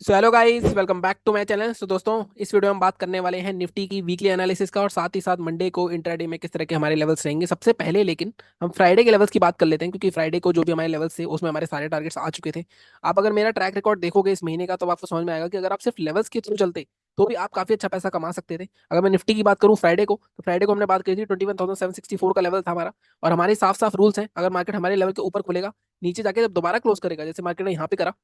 So hello guys, welcome back to my channel. So दोस्तों, इस video में हम बात करने वाले हैं निफ्टी की वीकली एनालिसिस का और साथ ही साथ मंडे को इंट्राडे में किस तरह के हमारे लेवल्स रहेंगे। सबसे पहले लेकिन हम फ्राइडे के लेवल्स की बात कर लेते हैं, क्योंकि फ्राइडे को जो भी हमारे लेवल्स थे उसमें हमारे सारे टारगेट्स आ चुके थे। आप अगर मेरा ट्रैक रिकॉर्ड देखोगे इस महीने का, तो आपको समझ में आएगा कि अगर आप सिर्फ लेवल्स के थ्रू चलते तो भी आप काफी अच्छा पैसा कमा सकते थे। अगर मैं निफ्टी की बात करूं फ्राइडे को, तो फ्राइडे को हमने बात करी थी 21,764 का लेवल था हमारा। और हमारे साफ साफ रूल्स हैं, अगर मार्केट हमारे लेवल के ऊपर खुलेगा, नीचे जाके जब दोबारा क्लोज करेगा, जैसे मार्केट ने यहाँ पे करा,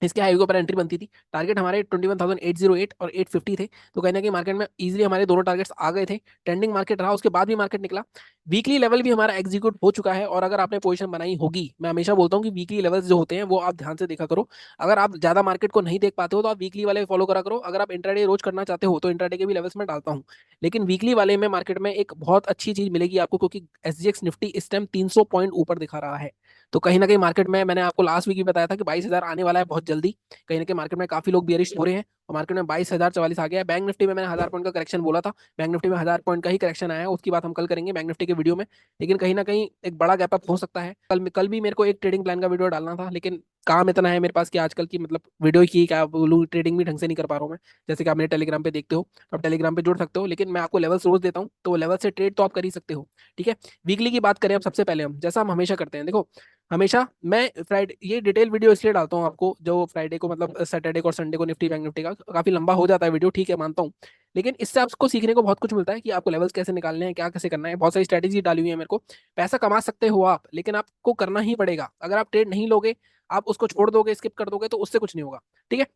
इसके हाई के ऊपर एंट्री बनती थी। टारगेट हमारे 21,808 और 850 थे। तो कहना कि मार्केट में इजीली हमारे दोनों टारगेट्स आ गए थे। ट्रेंडिंग मार्केट रहा, उसके बाद भी मार्केट निकला। वीकली लेवल भी हमारा एग्जीक्यूट हो चुका है। और अगर आपने पोजीशन बनाई होगी, मैं हमेशा बोलता हूँ कि वीकली लेवल्स जो होते हैं वो आप ध्यान से देखा करो। अगर आप ज्यादा मार्केट को नहीं देख पाते हो तो आप वीकली वाले फॉलो करा करो। अगर आप इंट्राडे रोज करना चाहते हो तो इंट्राडे के भी लेवल्स में डालता हूँ, लेकिन वीकली वाले में मार्केट में एक बहुत अच्छी चीज मिलेगी आपको, क्योंकि एसजीएक्स निफ्टी इस टाइम 300 पॉइंट ऊपर दिखा रहा है। तो कहीं ना कहीं मार्केट में, मैंने आपको लास्ट वीक भी बताया था कि 22,000 आने वाला है बहुत जल्दी। कहीं ना कहीं मार्केट में काफी लोग बियरिश हो रहे हैं और मार्केट में 22,044 आ गया है। बैंक निफ्टी में मैंने 1000 पॉइंट का करेक्शन बोला था, बैंक निफ्टी में 1000 पॉइंट का ही करेक्शन आया है, उसकी बात हम कल करेंगे बैंक निफ्टी के वीडियो में। लेकिन कहीं ना कहीं एक बड़ा गैप अप हो सकता है। कल भी मेरे को एक ट्रेडिंग प्लान का वीडियो डालना था, लेकिन काम इतना है मेरे पास कि आजकल की मतलब वीडियो की क्या बोलूं, ट्रेडिंग भी ढंग से नहीं कर पा रहा हूँ मैं। जैसे कि आप मेरे टेलीग्राम पे देखते हो, तो आप टेलीग्राम पे जुड़ सकते हो, लेकिन मैं आपको लेवल्स रोज देता हूँ, तो वो लेवल से ट्रेड तो आप कर ही सकते हो। ठीक है, वीकली की बात करें अब, सबसे पहले हम जैसा हम हमेशा करते हैं, देखो हमेशा मैं फ्राइडे ये डिटेल वीडियो इसलिए डालता हूँ आपको, जो फ्राइडे को मतलब सैटरडे को और संडे को निफ्टी बैंक निफ्टी का काफी लंबा हो जाता है वीडियो, ठीक है मानता हूँ। लेकिन इससे आपको सीखने को बहुत कुछ मिलता है कि आपको लेवल्स कैसे निकालने हैं, क्या कैसे करना है। बहुत सारी स्ट्रेटेजी डाली हुई है मेरे को। पैसा कमा सकते हो आप, लेकिन आपको करना ही पड़ेगा। अगर आप ट्रेड नहीं लोगे, आप उसको छोड़ दोगे, स्किप कर दोगे, तो उससे कुछ नहीं होगा। ठीक है,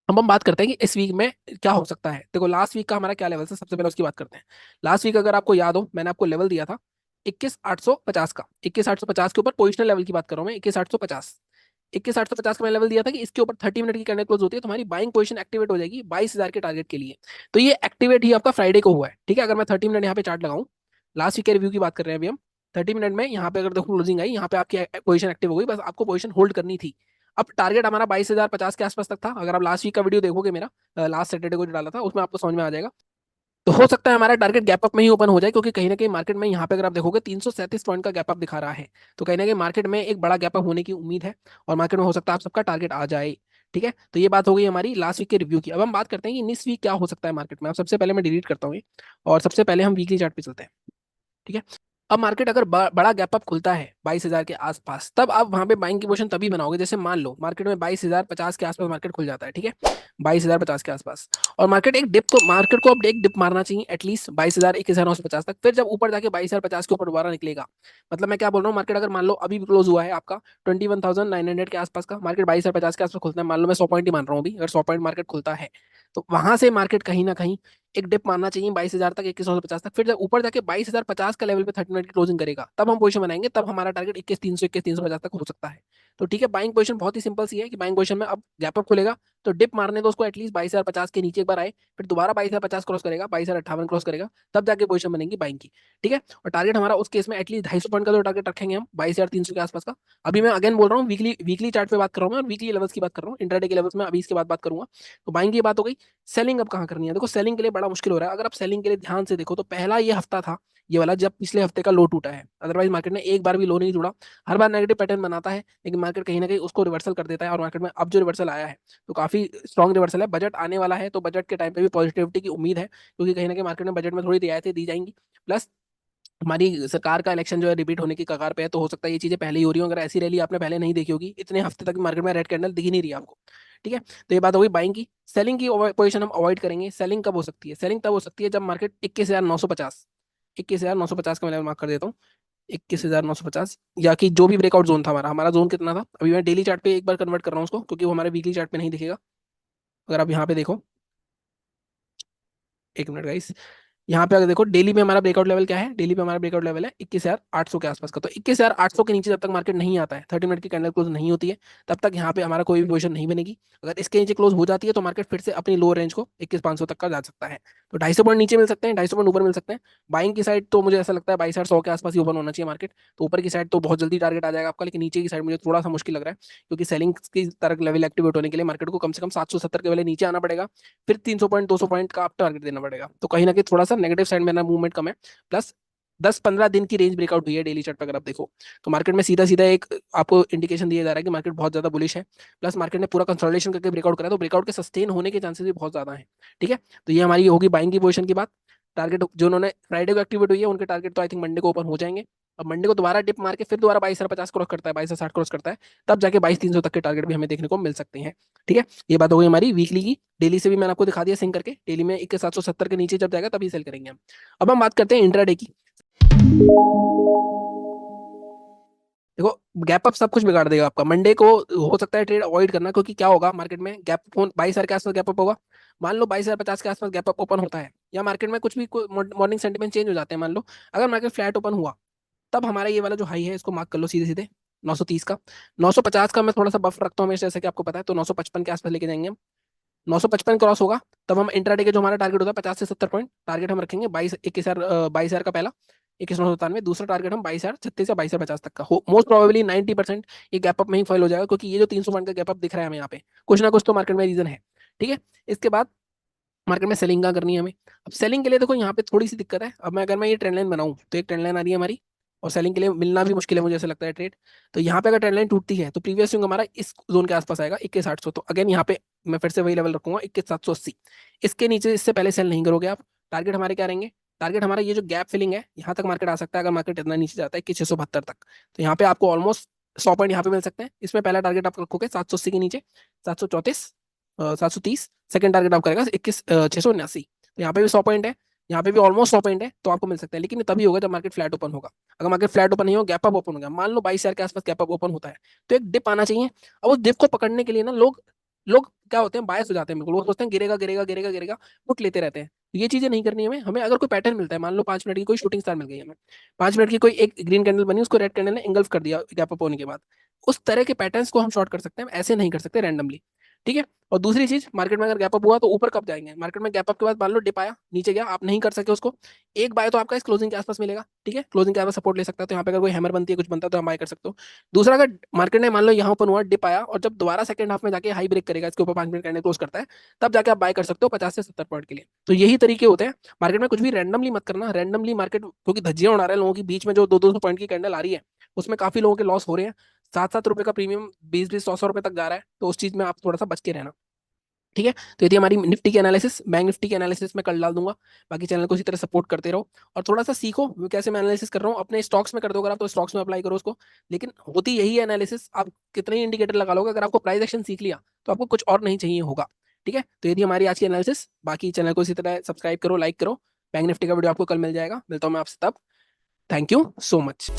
अब हम बात करते हैं कि इस वीक में क्या हो सकता है। देखो लास्ट वीक का हमारा क्या लेवल था, सबसे पहले उसकी बात करते हैं। लास्ट वीक अगर आपको याद हो, मैंने आपको लेवल दिया था 21,850 का। 21,850 के ऊपर पोजिशनल लेवल की बात कर रहा हूँ मैं, 21,850। 21,850 का मैं लेवल दिया था कि इसके ऊपर 30 मिनट की कैंडल क्लोज होती है तो हमारी बाइंग पोजीशन एक्टिवेट हो जाएगी 22,000 के टारगेट के लिए। तो ये एक्टिवेट ही आपका फ्राइडे को हुआ है। ठीक है, अगर मैं 30 मिनट यहाँ पे चार्ट लगाऊं, लास्ट वीक के रिव्यू की बात कर रहे हैं अभी हम। 30 मिनट में यहाँ पे अगर देखो क्लोजिंग आई, यहाँ पे आपकी पोजीशन एक्टिव हो गई, बस आपको पोजीशन होल्ड करनी थी। अब टारगेट हमारा 22,050 के आसपास तक था। अगर आप लास्ट वीक का वीडियो देखोगे मेरा, लास्ट सैटरडे को जो डाला था, उसमें आपको समझ में आ जाएगा। तो हो सकता है हमारा टारगेट गैप अप में ही ओपन हो जाए, क्योंकि कहीं ना कहीं मार्केट में यहाँ पे अगर आप देखोगे 337 पॉइंट का गैप अप दिखा रहा है। तो कहीं ना कहीं मार्केट में एक बड़ा गैप अप होने की उम्मीद है और मार्केट में हो सकता है आप सबका टारगेट आ जाए। ठीक है, तो ये बात हो गई हमारी लास्ट वीक के रिव्यू की। अब हम बात करते हैं कि इस वीक क्या हो सकता है मार्केट में। अब सबसे पहले मैं डिलीट करता हूँ ये, और सबसे पहले हम वीकली चार्ट पे चलते हैं। ठीक है, अब मार्केट अगर बड़ा गैप अप खुलता है 22,000 के आसपास, तब आप वहां पे बाइंग की पोजीशन तभी बनाओगे। जैसे मान लो मार्केट में 22,050 के आसपास मार्केट खुल जाता है, ठीक है, 22,050 के आसपास, और मार्केट को अब एक डिप मारना चाहिए एटलीस्ट 22,000, 21,950 तक। फिर जब ऊपर जाके 22,050 के ऊपर दोबारा निकलेगा, मतलब मैं क्या बोल रहा हूँ, मार्केट अगर मान लो अभी भी क्लोज हुआ है आपका 21,900 के आसपास का, मार्केट 22,050 के आसपास खुलता है, मान लो मैं 100 पॉइंट ही मान रहा हूँ अभी, अगर 100 पॉइंट मार्केट खुलता है, तो वहां से मार्केट कहीं ना कहीं एक डिप मारना चाहिए 22,000 तक, 21,950 तक। फिर जब ऊपर जाके 22,050 का लेवल पे 30 मिनट की क्लोजिंग करेगा, तब हम पोजीशन बनाएंगे, तब हमारा टारगेट 21,300, 21,350 तक हो सकता है। तो ठीक है, बाइंग पोजीशन बहुत ही सिंपल सी है कि बाइंग पोजीशन में अब गैप अप खुलेगा तो डिप मारने दो उसको, एटलीस्ट 22,050 के नीचे एक बार आए, फिर दोबारा 22,050 क्रॉस करेगा, 22,058 क्रॉस करेगा, तब जाके पोजीशन बनेगी बाइंग की। ठीक है, और टारगेट हमारा उस केस में एटलीस्ट 250 पॉइंट का जो टारगेट रखेंगे हम 22,300 के आसपास का। अभी मैं अगेन बोल रहा हूँ, वीकली वीकली चार्ट पे बात कर रहा हूँ मैं, और वीकली लेवल्स की बात कर रहा हूँ, इंट्राडे के लेवल्स में अभी इसके बाद बात करूंगा। तो बाइंग की बात हो गई। सेलिंग अब कहाँ करनी है, देखो सेलिंग के लिए बड़ा मुश्किल हो रहा है। अगर आप सेलिंग के लिए ध्यान से देखो, तो पहला ये हफ्ता था ये वाला जब पिछले हफ्ते का लो टूटा है, अदरवाइज मार्केट ने एक बार भी लो नहीं जुड़ा। हर बार नेगेटिव पैटर्न बनाता है, लेकिन मार्केट कहीं ना कहीं उसको रिवर्सल कर देता है, और मार्केट में अब जो रिवर्सल आया है तो काफी स्ट्रॉन्ग रिवर्सल है। बजट आने वाला है, तो बजट के टाइम पे भी पॉजिटिविटी की उम्मीद है, क्योंकि कहीं ना कहीं मार्केट में बजट में थोड़ी रियायतें दी जाएंगी। प्लस हमारी सरकार का इलेक्शन जो है रिपीट होने की कगार पे है, तो हो सकता है ये चीजें पहले ही हो रही हो। अगर ऐसी रैली आपने पहले नहीं देखी होगी, इतने हफ्ते तक मार्केट में रेड कैंडल दिख ही नहीं रही है आपको। ठीक है, तो ये बात होगी बाइंग की। सेलिंग की पोजीशन हम अवॉइड करेंगे। सेलिंग कब हो सकती है, सेलिंग तब हो सकती है जब मार्केट 21,950, 21,950 का मैं लेवल मार्क कर देता हूँ, 21,950, या कि जो भी ब्रेकआउट जोन था हमारा, जोन कितना था, अभी मैं डेली चार्ट पे एक बार कन्वर्ट कर रहा हूँ उसको, क्योंकि वो हमारे वीकली चार्ट पे नहीं दिखेगा। अगर आप यहाँ पे देखो, एक मिनट गाइस, यहाँ पे अगर देखो डेली में हमारा ब्रेकआउट लेवल क्या है, डेली पे हमारा ब्रेकआउट लेवल है 21,800 के आसपास का। तो 21,800 के नीचे जब तक मार्केट नहीं आता है, 30 मिनट की कैंडल क्लोज नहीं होती है, तब तक यहाँ पे हमारा कोई भी पोजीशन नहीं बनेगी। अगर इसके नीचे क्लोज हो जाती है, तो मार्केट फिर से अपनी लोअर रेंज को 21,500 तक का जा सकता है। तो 250 पॉइंट नीचे मिल सकते हैं, 250 पॉइंट ऊपर मिल सकते हैं। बाइंग की साइड तो मुझे ऐसा लगता है 22,100 के आसपास ही ओपन होना चाहिए मार्केट। तो ऊपर की साइड तो बहुत जल्दी टारगेट आ जाएगा आपका, लेकिन नीचे की साइड मुझे थोड़ा सा मुश्किल लग रहा है, क्योंकि सेलिंग की तरह लेवल एक्टिवेट होने के लिए मार्केट को कम से कम 770 के वाले नीचे आना पड़ेगा, फिर 300 पॉइंट 200 पॉइंट का आप टारगेट देना पड़ेगा। तो कहीं ना कहीं थोड़ा सा नेगेटिव साइड में ना मूवमेंट कम है। प्लस 10-15 दिन की रेंज ब्रेकआउट हुई है डेली चार्ट पे अगर आप देखो, तो मार्केट में सीधा सीधा एक आपको इंडिकेशन दिया जा रहा है कि मार्केट बहुत ज्यादा बुलिश है। प्लस मार्केट ने पूरा कंसोलिडेशन करके ब्रेकआउट करा, तो ब्रेकआउट के सस्टेन होने के चांसेस भी बहुत ज्यादा है। ठीक है, तो ये हमारी होगी बाइंग की पोजीशन की बात। टारगेट जो उन्होंने फ्राइडे को एक्टिवेट हुई है उनके टारगेट तो आई थिंक मंडे को ओपन हो जाएंगे। अब मंडे को दोबारा डिप मार के फिर दोबारा 22,50 क्रॉस करता है, 22,60 क्रॉस करता है, तब जाके 22,300 तक के टारगेट भी हमें देखने को मिल सकते हैं। ठीक है, ये बात हो गई हमारी वीकली की। डेली से भी मैंने आपको दिखा दिया सिंक करके, डेली में 21,770 के नीचे जब जाएगा तभी सेल करेंगे हम। अब हम बात करते हैं इंट्राडे की। देखो, गैप अप सब कुछ बिगाड़ देगा आपका। मंडे को हो सकता है ट्रेड अवॉइड करना, क्योंकि क्या होगा मार्केट में गैप 22,000 के आसपास गैप अप होगा। मान लो 22,050 के आसपास गैप अप ओपन होता है, या मार्केट में कुछ भी मॉर्निंग सेंटीमेंट चेंज हो जाते हैं, मान लो अगर मार्केट फ्लैट ओपन हुआ, तब हमारा ये वाला जो हाई है इसको मार्क कर लो सीधे सीधे 930 का। 950 का मैं थोड़ा सा बफ रखता हूँ हमेशा, जैसे कि आपको पता है, तो 955 के आसपास लेके जाएंगे हम। 955 क्रॉस होगा तब हम इंट्राडे के जो हमारा टारगेट होता है 50 से 70 पॉइंट टारगेट हम रखेंगे। 22,000 का पहला 21,997, दूसरा टारगेट हम 22,036 या 22,050 तक का हो। मोस्ट प्रोबेबली 90% ये गैप अप में ही फेल हो जाएगा, क्योंकि ये जो 300 पॉइंट का गैप अप दिख रहा है हमें यहाँ पे, कुछ ना कुछ तो मार्केट में रीजन है। ठीक है, इसके बाद मार्केट में सेलिंग कहाँ करनी है हमें। अब सेलिंग के लिए देखो यहाँ पे थोड़ी सी दिक्कत है। अब मैं अगर मैं ये ट्रेंड लाइन बनाऊं तो एक ट्रेंड लाइन आ रही है हमारी, और सेलिंग के लिए मिलना भी मुश्किल है मुझे ऐसा लगता है ट्रेड। तो यहाँ पे अगर ट्रेंड लाइन टूटती है तो प्रीवियस स्विंग हमारा इस जोन के आसपास आएगा 21,800। तो अगेन यहाँ पे मैं फिर से वही लेवल रखूंगा 21,780। इसके नीचे इससे पहले सेल नहीं करोगे आप। टारगेट हमारे क्या रहेंगे, टारगेट हमारा ये जो गैप फिलिंग है यहाँ तक मार्केट आ सकता है, अगर मार्केट इतना नीचे जाता है कि 672 तक। तो यहाँ पे आपको ऑलमोस्ट 100 पॉइंट यहाँ पे मिल सकते हैं। इसमें पहला टारगेट आप रखोगे 780 के नीचे, 734, 730। सेकंड टारगेट आप करेगा 679। तो यहाँ पे भी 100 पॉइंट है, यहाँ पे भी ऑलमोस्ट 100 पॉइंट है, तो आपको मिल सकता है। लेकिन ये तभी होगा जब मार्केट फ्लैट ओपन होगा। अगर मार्केट फ्लैट ओपन नहीं हो, गैप अप ओपन हो गया, मान लो 22,000 के आसपास गैप अप ओपन होता है, तो एक डिप आना चाहिए। अब उस डिप को पकड़ने के लिए ना लोग लोग क्या होते हैं, बायस हो जाते हैं बिल्कुल। वो सोचते हैं गिरेगा गिरेगा गिरेगा गिरेगा, पुट लेते रहते हैं। तो ये चीजें नहीं करनी है हमें। हमें अगर कोई पैटर्न मिलता है, मान लो 5 मिनट की कोई शूटिंग स्टार मिल गई हमें, 5 मिनट की कोई एक ग्रीन कैंडल बनी, उसको रेड कैंडल ने इंगल्फ कर दिया गैप अप होने के बाद, उस तरह के पैटर्न्स को हम शॉर्ट कर सकते हैं, ऐसे नहीं कर सकते रैंडमली। ठीक है, और दूसरी चीज, मार्केट में अगर गैप अप हुआ तो ऊपर कब जाएंगे। मार्केट में गैप अप के बाद मान लो डिप आया, नीचे गया, आप नहीं कर सके उसको, एक बाय तो आपका इस क्लोजिंग के आसपास मिलेगा। ठीक है, क्लोजिंग के आसपास सपोर्ट ले सकता है, तो यहाँ पे अगर कोई हैमर बनती है, कुछ बनता है, तो हम बाय कर सकते हो। दूसरा, अगर मार्केट ने मान लो यहाँ ओपन हुआ, डिप आया, और जब दोबारा सेकंड हाफ में जाके हाई ब्रेक करेगा, इसके ऊपर 5 मिनट कैंडल क्लोज करता है, तब जाके आप बाय कर सकते हो 50 से 70 पॉइंट के लिए। तो यही तरीके होते हैं मार्केट में। कुछ भी रैंडमली मत करना। रैंडमली मार्केट क्योंकि धज्जियां उड़ा रहा है लोगों की बीच में, जो 200 पॉइंट की कैंडल आ रही है, उसमें काफी लोगों के लॉस हो रहे हैं। 7-7 रुपए का प्रीमियम 20-20 100-100 रुपए तक जा रहा है, तो उस चीज में आप थोड़ा सा बच के रहना। ठीक है, तो यदि हमारी निफ्टी की एनालिसिस, बैंक निफ्टी की एनालिसिस में कल डाल दूंगा। बाकी चैनल को इसी तरह सपोर्ट करते रहो, और थोड़ा सा सीखो कैसे मैं एनालिसिस कर रहा हूँ। अपने स्टॉक्स में कर दो अगर आप, तो स्टॉक्स में अप्लाई करो उसको। लेकिन होती यही है एनालिसिस, आप कितने ही इंडिकेटर लगा लोगे, अगर आपको प्राइस एक्शन सीख लिया तो आपको कुछ और नहीं चाहिए होगा। ठीक है, तो यदि हमारी आज की एनालिसिस, बाकी चैनल को इसी तरह सब्सक्राइब करो, लाइक करो। बैंक निफ्टी का वीडियो आपको कल मिल जाएगा, मिलता हूँ मैं आपसे तब। Thank you so much.